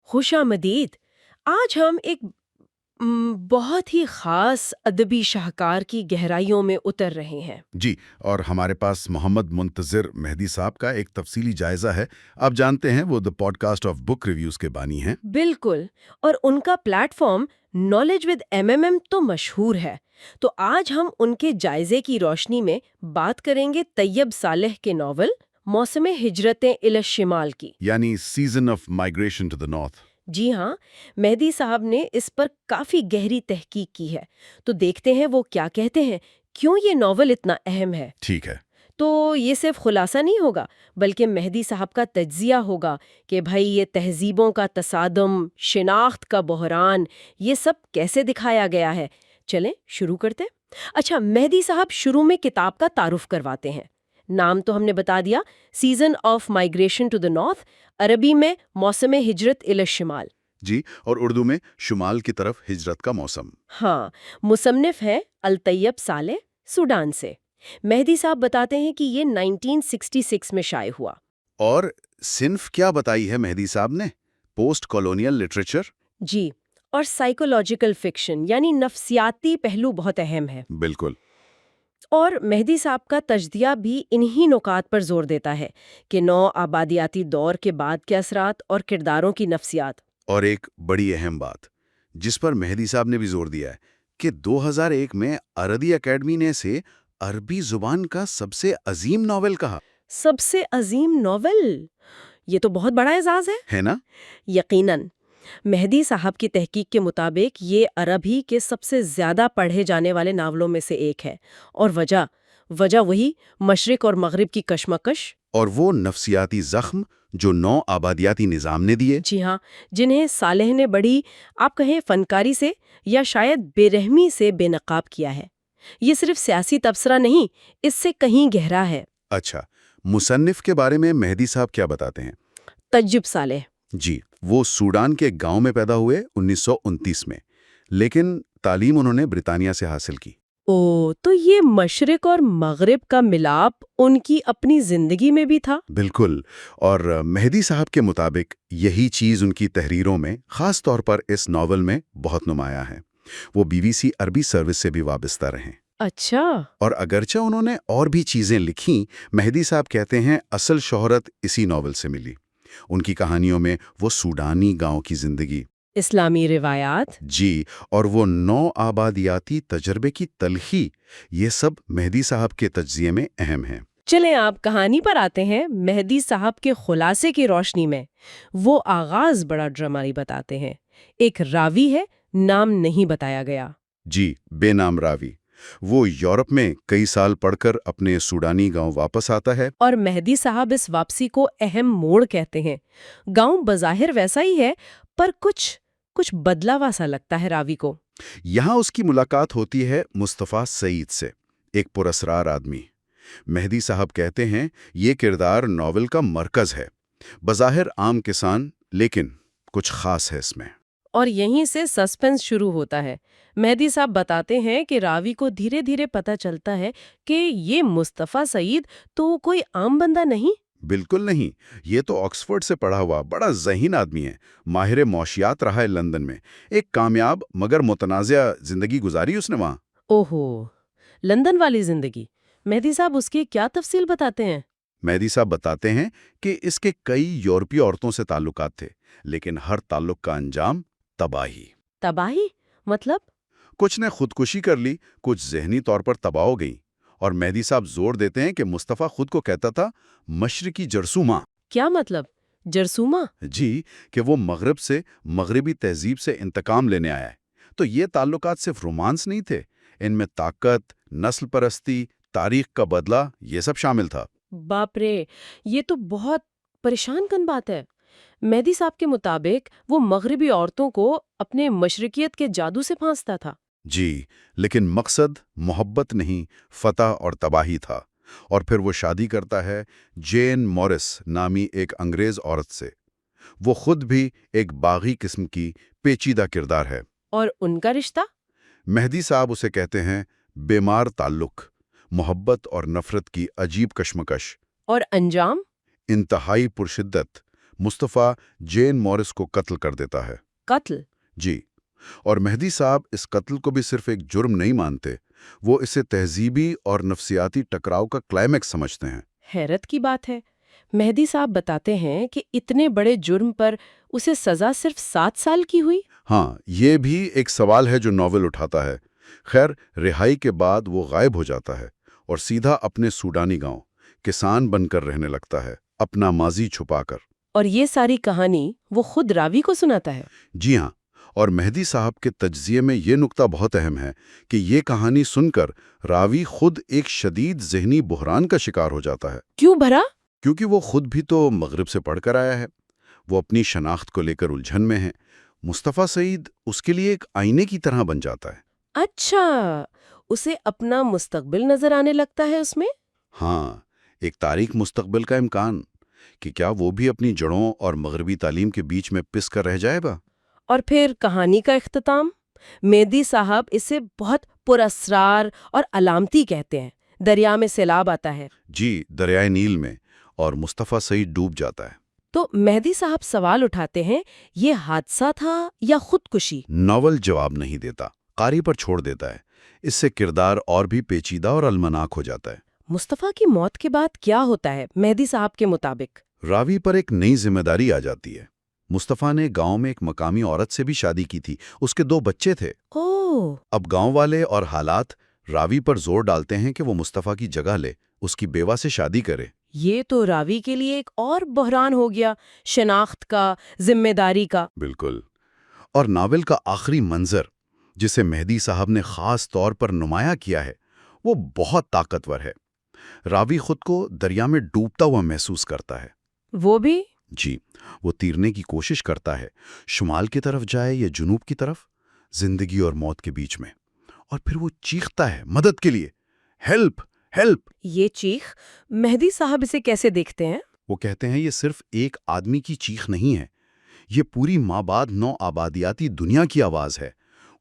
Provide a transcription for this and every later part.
خوش آمدید۔ آج ہم ایک بہت ہی خاص ادبی شاہکار کی گہرائیوں میں اتر رہے ہیں۔ جی، اور ہمارے پاس محمد منتظر مہدی صاحب کا ایک تفصیلی جائزہ ہے۔ آپ جانتے ہیں وہ the podcast of book reviews کے بانی ہیں۔ بالکل، اور ان کا platform knowledge with M تو مشہور ہے۔ تو آج ہم ان کے جائزے کی روشنی میں بات کریں گے طیب صالح کے ناول موسم ہجرتیں الی الشمال کی، یعنی season of migration to the north. جی ہاں، مہدی صاحب نے اس پر کافی گہری تحقیق کی ہے، تو دیکھتے ہیں وہ کیا کہتے ہیں، کیوں یہ ناول اتنا اہم ہے۔ ٹھیک ہے۔ تو یہ صرف خلاصہ نہیں ہوگا، بلکہ مہدی صاحب کا تجزیہ ہوگا کہ بھائی یہ تہذیبوں کا تصادم، شناخت کا بحران، یہ سب کیسے دکھایا گیا ہے۔ چلیں شروع کرتے۔ اچھا، مہدی صاحب شروع میں کتاب کا تعارف کرواتے ہیں۔ نام تو ہم نے بتا دیا، season of migration to the north, عربی میں موسم ہجرت الی الشمال۔ جی، اور اردو میں شمال کی طرف ہجرت کا موسم۔ ہاں، مصنف ہے الطیب صالح، سوڈان سے۔ مہدی صاحب بتاتے ہیں کہ یہ 1966 میں شائع ہوا۔ اور صنف کیا بتائی ہے مہدی صاحب نے؟ Post colonial literature. جی، اور سائیکولوجیکل فکشن یعنی نفسیاتی پہلو بہت اہم ہے۔ بالکل۔ اور مہدی صاحب کا تجزیہ بھی انہی نکات پر زور دیتا ہے کہ نو آبادیاتی دور کے بعد کے اثرات اور کرداروں کی نفسیات۔ اور ایک بڑی اہم بات جس پر مہدی صاحب نے بھی زور دیا ہے کہ 2001 میں عربی اکیڈمی نے اسے عربی زبان کا سب سے عظیم ناول کہا۔ سب سے عظیم ناول، یہ تو بہت بڑا اعزاز ہے نا؟ یقیناً۔ مہدی صاحب کی تحقیق کے مطابق یہ عربی کے سب سے زیادہ پڑھے جانے والے ناولوں میں سے ایک ہے، اور وجہ وہی مشرق اور مغرب کی کشمکش اور وہ نفسیاتی زخم جو نو آبادیاتی نظام نے دیے۔ جی ہاں، جنہیں صالح نے بڑی، آپ کہیں فنکاری سے یا شاید بے رحمی سے بے نقاب کیا ہے۔ یہ صرف سیاسی تبصرہ نہیں، اس سے کہیں گہرا ہے۔ اچھا، مصنف کے بارے میں مہدی صاحب کیا بتاتے ہیں؟ طیب صالح، جی، وہ سوڈان کے گاؤں میں پیدا ہوئے 1929 میں، لیکن تعلیم انہوں نے برطانیہ سے حاصل کی۔ تو یہ مشرق اور مغرب کا ملاپ ان کی اپنی زندگی میں بھی تھا؟ بالکل، اور مہدی صاحب کے مطابق یہی چیز ان کی تحریروں میں، خاص طور پر اس ناول میں بہت نمایاں ہے۔ وہ BBC عربی سروس سے بھی وابستہ رہیں۔ اچھا۔ اور اگرچہ انہوں نے اور بھی چیزیں لکھیں، مہدی صاحب کہتے ہیں اصل شہرت اسی ناول سے ملی۔ ان کی کہانیوں میں وہ سوڈانی گاؤں کی زندگی، اسلامی روایات، جی، اور وہ نو آبادیاتی تجربے کی تلخی، یہ سب مہدی صاحب کے تجزیے میں اہم ہیں۔ چلیں آپ کہانی پر آتے ہیں۔ مہدی صاحب کے خلاصے کی روشنی میں وہ آغاز بڑا ڈرامائی بتاتے ہیں۔ ایک راوی ہے، نام نہیں بتایا گیا۔ جی، بے نام راوی، وہ یورپ میں کئی سال پڑھ کر اپنے سوڈانی گاؤں واپس آتا ہے۔ اور مہدی صاحب اس واپسی کو اہم موڑ کہتے ہیں۔ گاؤں بظاہر ویسا ہی ہے، پر کچھ بدلا ہوا سا لگتا ہے راوی کو۔ یہاں اس کی ملاقات ہوتی ہے مصطفیٰ سعید سے، ایک پراسرار آدمی۔ مہدی صاحب کہتے ہیں یہ کردار ناول کا مرکز ہے۔ بظاہر عام کسان، لیکن کچھ خاص ہے اس میں۔ اور یہیں سے سسپنس شروع ہوتا ہے۔ مہدی صاحب بتاتے ہیں کہ راوی کو دھیرے دھیرے پتہ چلتا ہے کہ یہ مصطفیٰ سعید تو کوئی عام بندہ نہیں۔ بالکل نہیں، یہ تو آکسفورڈ سے پڑھا ہوا بڑا ذہین آدمی ہے، ماہر معاشیات رہا ہے لندن میں، ایک کامیاب مگر متنازع زندگی گزاری اس نے وہاں۔ اوہو، لندن والی زندگی۔ مہدی صاحب اس کی کیا تفصیل بتاتے ہیں؟ مہدی صاحب بتاتے ہیں کہ اس کے کئی یورپی عورتوں سے تعلقات تھے، لیکن ہر تعلق کا انجام تباہی۔ تباہی مطلب؟ کچھ نے خودکشی کر لی، کچھ ذہنی طور پر تباہ ہو گئیں، اور مہدی صاحب زور دیتے ہیں کہ مصطفیٰ خود کو کہتا تھا مشرقی جرثومہ۔ کیا مطلب جرثومہ؟ جی، کہ وہ مغرب سے، مغربی تہذیب سے انتقام لینے آیا ہے۔ تو یہ تعلقات صرف رومانس نہیں تھے، ان میں طاقت، نسل پرستی، تاریخ کا بدلہ، یہ سب شامل تھا۔ باپ رے، یہ تو بہت پریشان کن بات ہے۔ مہدی صاحب کے مطابق وہ مغربی عورتوں کو اپنے مشرقیت کے جادو سے پھانستا تھا۔ جی، لیکن مقصد محبت نہیں، فتح اور تباہی تھا۔ اور پھر وہ شادی کرتا ہے جین مورس نامی ایک انگریز عورت سے۔ وہ خود بھی ایک باغی قسم کی پیچیدہ کردار ہے۔ اور ان کا رشتہ؟ مہدی صاحب اسے کہتے ہیں بیمار تعلق، محبت اور نفرت کی عجیب کشمکش، اور انجام؟ انتہائی پرشدت، مصطفیٰ جین مورس کو قتل کر دیتا ہے۔ قتل؟ جی، اور مہدی صاحب اس قتل کو بھی صرف ایک جرم نہیں مانتے، وہ اسے تہذیبی اور نفسیاتی ٹکراؤ کا کلائمیکس سمجھتے ہیں۔ حیرت کی بات ہے، مہدی صاحب بتاتے ہیں کہ اتنے بڑے جرم پر اسے سزا صرف 7 سال کی ہوئی؟ ہاں، یہ بھی ایک سوال ہے جو ناول اٹھاتا ہے۔ خیر، رہائی کے بعد وہ غائب ہو جاتا ہے اور سیدھا اپنے سوڈانی گاؤں کسان بن کر رہنے لگتا ہے، اپنا ماضی چھپا کر۔ اور یہ ساری کہانی وہ خود راوی کو سناتا ہے؟ جی ہاں، اور مہدی صاحب کے تجزیے میں یہ نکتہ بہت اہم ہے کہ یہ کہانی سن کر راوی خود ایک شدید ذہنی بحران کا شکار ہو جاتا ہے۔ کیوں بھرا؟ کیونکہ وہ خود بھی تو مغرب سے پڑھ کر آیا ہے، وہ اپنی شناخت کو لے کر الجھن میں ہے۔ مصطفیٰ سعید اس کے لیے ایک آئینے کی طرح بن جاتا ہے۔ اچھا، اسے اپنا مستقبل نظر آنے لگتا ہے اس میں؟ ہاں، ایک تاریک مستقبل کا امکان کہ کیا وہ بھی اپنی جڑوں اور مغربی تعلیم کے بیچ میں پس کر رہ جائے گا۔ اور پھر کہانی کا اختتام؟ مہدی صاحب اسے بہت پراسرار اور علامتی کہتے ہیں۔ دریا میں سیلاب آتا ہے۔ جی، دریائے نیل میں، اور مصطفیٰ سعید ڈوب جاتا ہے۔ تو مہدی صاحب سوال اٹھاتے ہیں، یہ حادثہ تھا یا خودکشی؟ ناول جواب نہیں دیتا، قاری پر چھوڑ دیتا ہے۔ اس سے کردار اور بھی پیچیدہ اور المناک ہو جاتا ہے۔ مصطفیٰ کی موت کے بعد کیا ہوتا ہے مہدی صاحب کے مطابق؟ راوی پر ایک نئی ذمہ داری آ جاتی ہے۔ مصطفیٰ نے گاؤں میں ایک مقامی عورت سے بھی شادی کی تھی، اس کے 2 بچے تھے۔ اوہ! اب گاؤں والے اور حالات راوی پر زور ڈالتے ہیں کہ وہ مصطفیٰ کی جگہ لے، اس کی بیوہ سے شادی کرے۔ یہ تو راوی کے لیے ایک اور بحران ہو گیا، شناخت کا، ذمہ داری کا۔ بالکل، اور ناول کا آخری منظر جسے مہدی صاحب نے خاص طور پر نمایاں کیا ہے، وہ بہت طاقتور ہے۔ راوی خود کو دریا میں ڈوبتا ہوا محسوس کرتا ہے۔ وہ بھی؟ جی، وہ تیرنے کی کوشش کرتا ہے، شمال کی طرف جائے یا جنوب کی طرف، زندگی اور موت کے بیچ میں، اور پھر وہ چیختا ہے مدد کے لیے، ہیلپ ہیلپ۔ یہ چیخ مہدی صاحب اسے کیسے دیکھتے ہیں؟ وہ کہتے ہیں یہ صرف ایک آدمی کی چیخ نہیں ہے، یہ پوری مابعد نو آبادیاتی دنیا کی آواز ہے،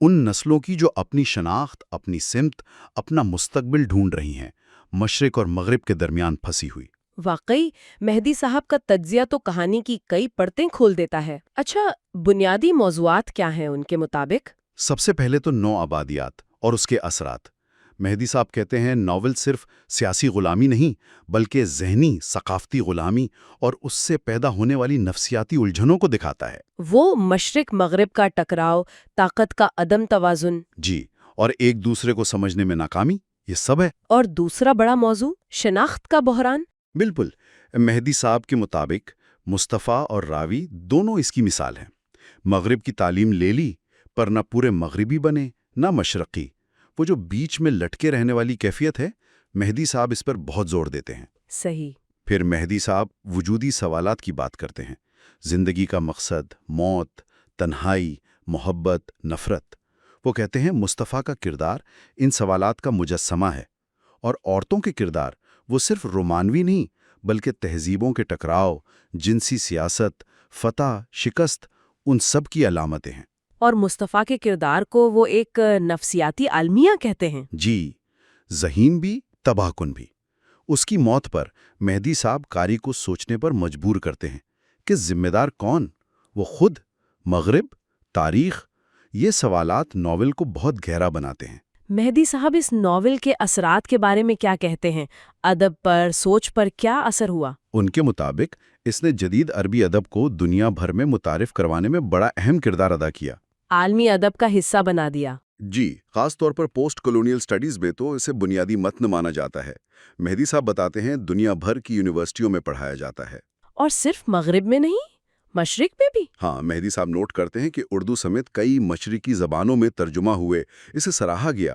ان نسلوں کی جو اپنی شناخت، اپنی سمت، اپنا مستقبل ڈھونڈ رہی ہیں، مشرق اور مغرب کے درمیان پھنسی ہوئی۔ واقعی مہدی صاحب کا تجزیہ تو کہانی کی کئی پرتیں کھول دیتا ہے۔ اچھا، بنیادی موضوعات کیا ہیں ان کے مطابق؟ سب سے پہلے تو نو آبادیات اور اس کے اثرات۔ مہدی صاحب کہتے ہیں ناول صرف سیاسی غلامی نہیں، بلکہ ذہنی، ثقافتی غلامی اور اس سے پیدا ہونے والی نفسیاتی الجھنوں کو دکھاتا ہے۔ وہ مشرق مغرب کا ٹکراؤ، طاقت کا عدم توازن۔ جی، اور ایک دوسرے کو سمجھنے میں ناکامی، یہ سب ہے۔ اور دوسرا بڑا موضوع شناخت کا بحران۔ بالکل، مہدی صاحب کے مطابق مصطفیٰ اور راوی دونوں اس کی مثال ہیں۔ مغرب کی تعلیم لے لی، پر نہ پورے مغربی بنے نہ مشرقی۔ وہ جو بیچ میں لٹکے رہنے والی کیفیت ہے، مہدی صاحب اس پر بہت زور دیتے ہیں۔ صحیح۔ پھر مہدی صاحب وجودی سوالات کی بات کرتے ہیں، زندگی کا مقصد، موت، تنہائی، محبت، نفرت۔ وہ کہتے ہیں مصطفیٰ کا کردار ان سوالات کا مجسمہ ہے، اور عورتوں کے کردار وہ صرف رومانوی نہیں بلکہ تہذیبوں کے ٹکراؤ، جنسی سیاست، فتح، شکست، ان سب کی علامتیں ہیں۔ اور مصطفیٰ کے کردار کو وہ ایک نفسیاتی المیہ کہتے ہیں۔ جی، ذہین بھی، تباہ کن بھی۔ اس کی موت پر مہدی صاحب قاری کو سوچنے پر مجبور کرتے ہیں کہ ذمہ دار کون؟ وہ خود، مغرب، تاریخ؟ یہ سوالات ناول کو بہت گہرا بناتے ہیں۔ مہدی صاحب اس ناول کے اثرات کے بارے میں کیا کہتے ہیں؟ ادب پر، سوچ پر کیا اثر ہوا؟ ان کے مطابق اس نے جدید عربی ادب کو دنیا بھر میں متعارف کروانے میں بڑا اہم کردار ادا کیا۔ عالمی ادب کا حصہ بنا دیا۔ جی، خاص طور پر پوسٹ کولونیل سٹڈیز میں تو اسے بنیادی متن مانا جاتا ہے۔ مہدی صاحب بتاتے ہیں دنیا بھر کی یونیورسٹیوں میں پڑھایا جاتا ہے۔ اور صرف مغرب میں نہیں، مشرق میں بھی؟ ہاں، مہدی صاحب نوٹ کرتے ہیں کہ اردو سمیت کئی مشرقی زبانوں میں ترجمہ ہوئے اسے سراہا گیا۔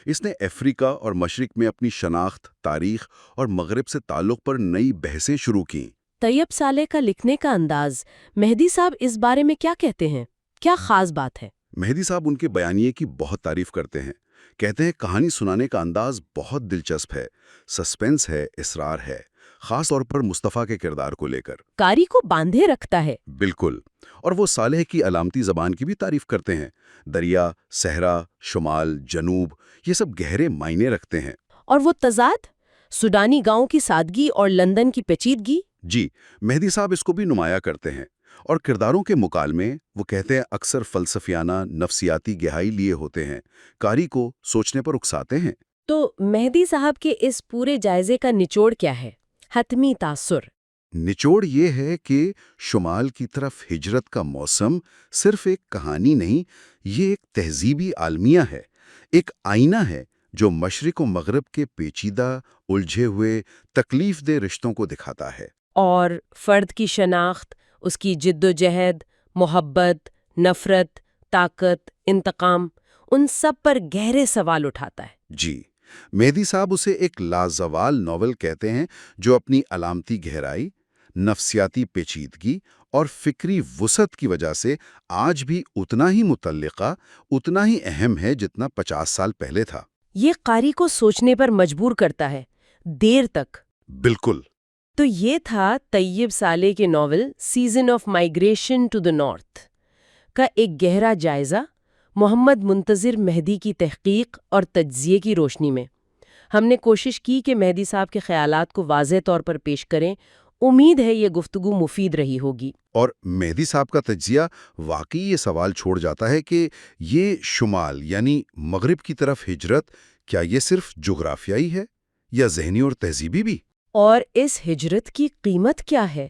اس نے افریقہ اور مشرق میں اپنی شناخت، تاریخ اور مغرب سے تعلق پر نئی بحثیں شروع کیں۔ طیب صالح کا لکھنے کا انداز، مہدی صاحب اس بارے میں کیا کہتے ہیں؟ کیا خاص بات ہے؟ مہدی صاحب ان کے بیانیے کی بہت تعریف کرتے ہیں۔ کہتے ہیں کہانی سنانے کا انداز بہت دلچسپ ہے، سسپنس ہے، اصرار ہے، خاص طور پر مصطفیٰ کے کردار کو لے کر۔ قاری کو باندھے رکھتا ہے۔ بالکل، اور وہ صالح کی علامتی زبان کی بھی تعریف کرتے ہیں۔ دریا، صحرا، شمال، جنوب، یہ سب گہرے معنی رکھتے ہیں۔ اور وہ تضاد، سوڈانی گاؤں کی سادگی اور لندن کی پیچیدگی؟ جی، مہدی صاحب اس کو بھی نمایاں کرتے ہیں، اور کرداروں کے مکالمے وہ کہتے ہیں اکثر فلسفیانہ نفسیاتی گہرائی لیے ہوتے ہیں، قاری کو سوچنے پر اکساتے ہیں۔ تو مہدی صاحب کے اس پورے جائزے کا نچوڑ کیا ہے؟ حتمی تاثر۔ نچوڑ یہ ہے کہ شمال کی طرف ہجرت کا موسم صرف ایک کہانی نہیں، یہ ایک تہذیبی عالمیہ ہے، ایک آئینہ ہے جو مشرق و مغرب کے پیچیدہ، الجھے ہوئے، تکلیف دہ رشتوں کو دکھاتا ہے۔ اور فرد کی شناخت، اس کی جد و جہد، محبت، نفرت، طاقت، انتقام، ان سب پر گہرے سوال اٹھاتا ہے۔ جی، مہدی صاحب اسے ایک لازوال ناول کہتے ہیں جو اپنی علامتی گہرائی، نفسیاتی پیچیدگی اور فکری وسعت کی وجہ سے آج بھی اتنا ہی متعلقہ، اتنا ہی اہم ہے جتنا 50 سال پہلے تھا۔ یہ قاری کو سوچنے پر مجبور کرتا ہے، دیر تک۔ بالکل۔ تو یہ تھا طیب صالح کے novel season of migration to the north کا ایک گہرا جائزہ، محمد منتظر مہدی کی تحقیق اور تجزیے کی روشنی میں۔ ہم نے کوشش کی کہ مہدی صاحب کے خیالات کو واضح طور پر پیش کریں۔ امید ہے یہ گفتگو مفید رہی ہوگی۔ اور مہدی صاحب کا تجزیہ واقعی یہ سوال چھوڑ جاتا ہے کہ یہ شمال یعنی مغرب کی طرف ہجرت، کیا یہ صرف جغرافیائی ہے یا ذہنی اور تہذیبی بھی؟ اور اس ہجرت کی قیمت کیا ہے؟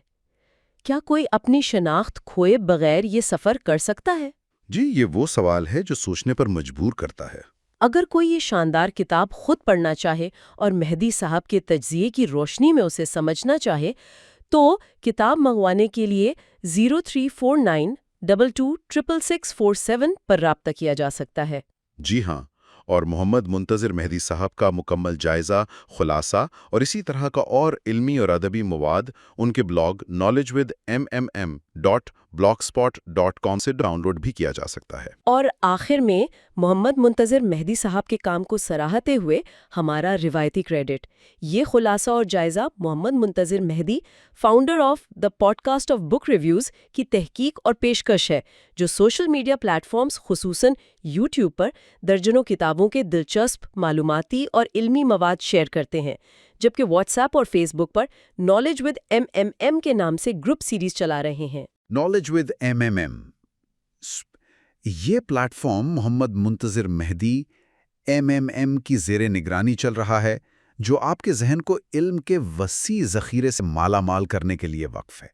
کیا کوئی اپنی شناخت کھوئے بغیر یہ سفر کر سکتا ہے؟ جی، یہ وہ سوال ہے جو سوچنے پر مجبور کرتا ہے۔ اگر کوئی یہ شاندار کتاب خود پڑھنا چاہے اور مہدی صاحب کے تجزیے کی روشنی میں اسے سمجھنا چاہے تو کتاب منگوانے کے لیے 0349226647 پر رابطہ کیا جا سکتا ہے۔ جی ہاں، اور محمد منتظر مہدی صاحب کا مکمل جائزہ، خلاصہ اور اسی طرح کا اور علمی اور ادبی مواد ان کے بلاگ knowledgewithmmm.blogspot.com سے ڈاؤن لوڈ بھی کیا جا سکتا ہے۔ اور آخر میں محمد منتظر مہدی صاحب کے کام کو سراہتے ہوئے ہمارا روایتی کریڈٹ، یہ خلاصہ اور جائزہ Muhammad Muntazir Mehdi, founder of the podcast of book reviews کی تحقیق اور پیشکش ہے، جو سوشل میڈیا پلیٹ فارمز خصوصاً یوٹیوب پر درجنوں کتابوں کے دلچسپ معلوماتی اور علمی مواد شیئر کرتے ہیں، جبکہ واٹس ایپ اور فیس بک پر نالج ود MMM کے نام سے گروپ سیریز چلا رہے ہیں۔ نالج ود MMM یہ platform Muhammad Muntazir Mehdi MMM کی زیر نگرانی چل رہا ہے، جو آپ کے ذہن کو علم کے وسیع ذخیرے سے مالا مال کرنے کے لیے وقف ہے۔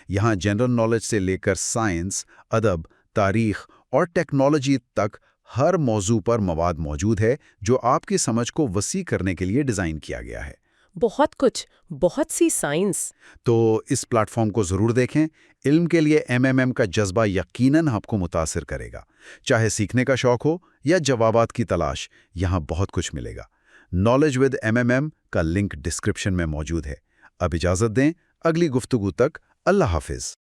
یہاں جنرل نالج سے لے کر سائنس، ادب، تاریخ اور ٹیکنالوجی تک ہر موضوع پر مواد موجود ہے جو آپ کی سمجھ کو وسیع کرنے کے لیے ڈیزائن کیا گیا ہے۔ بہت کچھ، بہت سی سائنس۔ تو اس پلیٹ فارم کو ضرور دیکھیں۔ علم کے لیے MMM کا جذبہ یقیناً آپ کو متاثر کرے گا۔ چاہے سیکھنے کا شوق ہو یا جوابات کی تلاش، یہاں بہت کچھ ملے گا۔ نالج ود MMM کا لنک ڈسکرپشن میں موجود ہے۔ اب اجازت دیں، اگلی گفتگو تک اللہ حافظ۔